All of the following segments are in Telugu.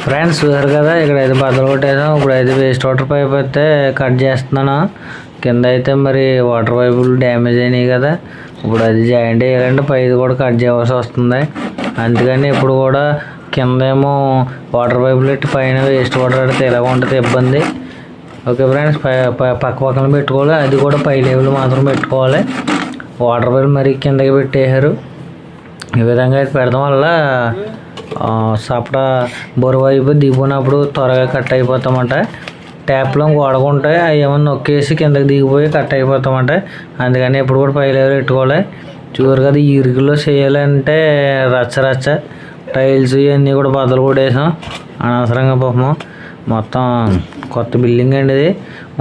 ఫ్రెండ్స్ చూసారు కదా, ఇక్కడైతే బద్దలు కొట్టేసాం. ఇప్పుడైతే వేస్ట్ వాటర్ పైప్ అయితే కట్ చేస్తున్నాను. కింద అయితే మరి వాటర్ పైపులు డ్యామేజ్ అయినాయి కదా, ఇప్పుడు అది జాయింట్ వేయాలంటే పైది కూడా కట్ చేయవలసి వస్తుంది. అందుకని ఇప్పుడు కూడా కింద ఏమో వాటర్ పైపులు పెట్టి పైన వేస్ట్ వాటర్ పెడితే ఎలాగ ఉంటుంది ఇబ్బంది. ఓకే ఫ్రెండ్స్, పక్క పక్కన పెట్టుకోవాలి. అది కూడా పై లెవెల్ మాత్రం పెట్టుకోవాలి. వాటర్ పైపులు మరి కిందకి పెట్టేశారు. ఈ విధంగా అయితే పెడతాం వల్ల సపడా బరువు అయిపోయి దిగిపోయినప్పుడు త్వరగా కట్ అయిపోతామంట. ట్యాప్లో వాడుకుంటాయి, అవి ఏమన్నా నొక్కేసి కిందకి దిగిపోయి కట్ అయిపోతామంట. అందుకని ఎప్పుడు కూడా పై లెవెల్ పెట్టుకోవాలి. చూరు కదా, ఈ ఇరుగులో చేయాలంటే రచ్చ టైల్స్ ఇవన్నీ కూడా బద్దలు కొట్టేసాం అనవసరంగా. పాపం మొత్తం కొత్త బిల్డింగ్ అండి ఇది.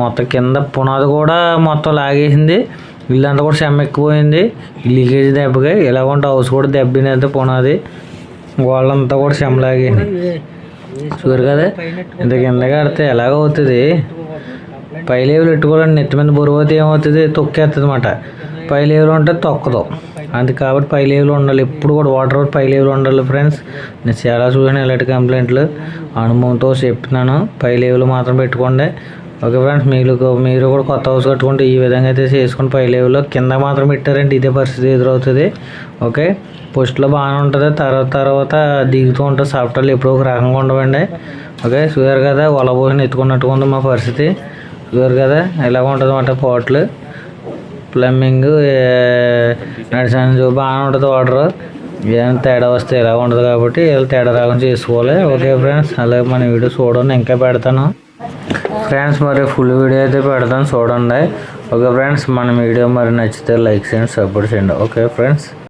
మొత్తం కింద పునాది కూడా మొత్తం లాగేసింది. ఇల్లంతా కూడా చెమ్మ ఎక్కిపోయింది లీకేజ్ దెబ్బకి. ఇలాగుంటే హౌస్ కూడా దెబ్బినైతే పునాది వాళ్ళంతా కూడా చెమ్మ లాగేసింది. చూరు కదా, ఇంత కింద కడితే ఎలాగవుతుంది. పై లెవెల్ పెట్టుకోవాలండి. నెత్తి మీద బరువు అయితే ఏమవుతుంది, తొక్కేస్తుంది అన్నమాట. పై లెవెల్ ఉంటే తొక్కదు. అది కాబట్టి పై లెవెల్ ఉండాలి. ఎప్పుడు కూడా వాటర్ పై లెవెల్ ఉండాలి ఫ్రెండ్స్. నేను చాలా చూసాను ఇలాంటి కంప్లైంట్లు, అనుభవంతో చెప్తున్నాను. పై లెవెల్ మాత్రం పెట్టుకోండి. ఓకే ఫ్రెండ్స్, మీరు కూడా కొత్త హౌస్ కట్టుకుంటే ఈ విధంగా అయితే చేసుకుని పై లెవెల్లో కింద మాత్రం పెట్టారంటే ఇదే పరిస్థితి ఎదురవుతుంది. ఓకే, ఫస్ట్లో బాగానే ఉంటుంది, తర్వాత దిగుతూ ఉంటుంది. సాఫ్ట్వేర్లు ఎప్పుడో ఒక రకంగా ఉండవండి. ఓకే, చూసారు కదా, వల పోసిన ఎత్తుకున్నట్టుగా ఉంది మా పరిస్థితి. చూసారు కదా, ఇలాగ ఉంటుంది అన్నమాట. పోట్లు ప్లంబింగ్ నడిచాను బాగానే ఉంటుంది. వాటర్ ఏమైనా తేడా వస్తే ఇలా ఉండదు కాబట్టి ఇలా తేడా రాకుండా చేసుకోవాలి. ఓకే ఫ్రెండ్స్, అలాగే మన వీడియో చూడండి, ఇంకా పెడతాను ఫ్రెండ్స్. మరి ఫుల్ వీడియో అయితే పెడతాను చూడండి. ఓకే ఫ్రెండ్స్, మన వీడియో మరి నచ్చితే లైక్ చేయండి, సపోర్ట్ చేయండి. Okay friends.